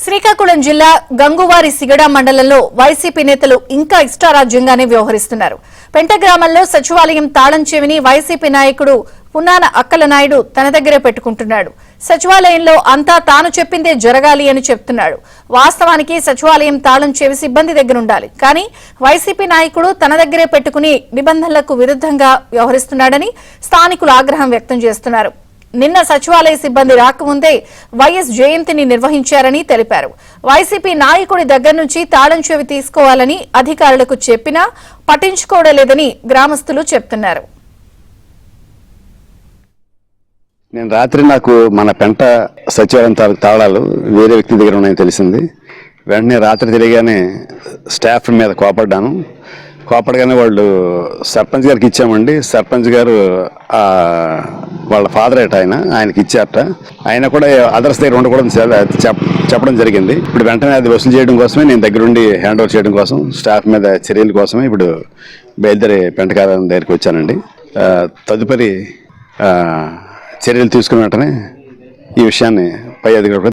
శ్రీకాకుళం జిల్లా గంగువారి సిగడ మండలంలో వైసీపీ నేతలు ఇంకా ఇష్టారాజ్యంగానే వ్యవహరిస్తున్నారు. పెంట గ్రామంలో సచివాలయం తాళం చెవిని వైసీపీ నాయకుడు పున్నాన అక్కలనాయుడు తన దగ్గరే పెట్టుకుంటున్నాడు. సచివాలయంలో అంతా తాను చెప్పిందే జరగాలి అని చెప్తున్నాడు. వాస్తవానికి సచివాలయం తాళం చెవి సిబ్బంది దగ్గరుండాలి. కానీ వైసీపీ నాయకుడు తన దగ్గరే పెట్టుకుని నిబంధనలకు విరుద్ధంగా వ్యవహరిస్తున్నాడని స్థానికులు ఆగ్రహం వ్యక్తం చేస్తున్నారు. నిన్న సచివాలయ సిబ్బంది రాకముందే వైఎస్ జయంతిని నిర్వహించారని తెలిపారు. వైసీపీ నాయకుడి దగ్గర నుంచి తాళం చెవి తీసుకోవాలని అధికారులకు చెప్పినా పట్టించుకోవడం లేదని గ్రామస్తులు చెప్తున్నారు. నేను రాత్రి నాకు మన పెంట సచివాలయం తాళాలు వేరే వ్యక్తి దగ్గర ఉన్నాయని తెలిసింది. వెంటనే రాత్రి తెలియగానే స్టాఫ్ మీద కోపడగానే వాళ్ళు సర్పంచ్ గారికి ఇచ్చామండి. సర్పంచ్ గారు వాళ్ళ ఫాదర్ ఆయనకి ఇచ్చారట. ఆయన కూడా అదర్స్ దగ్గర ఉండకూడదు చెప్పడం జరిగింది. ఇప్పుడు వెంటనే అది వసూలు చేయడం కోసమే నేను దగ్గరుండి హ్యాండ్ ఓవర్ చేయడం కోసం స్టాఫ్ మీద చర్యల కోసమే ఇప్పుడు బయలుదేరి పెంట కార్యాలయం దగ్గరికి వచ్చానండి. తదుపరి చర్యలు తీసుకున్న వెంటనే ఈ విషయాన్ని పై అధికారులు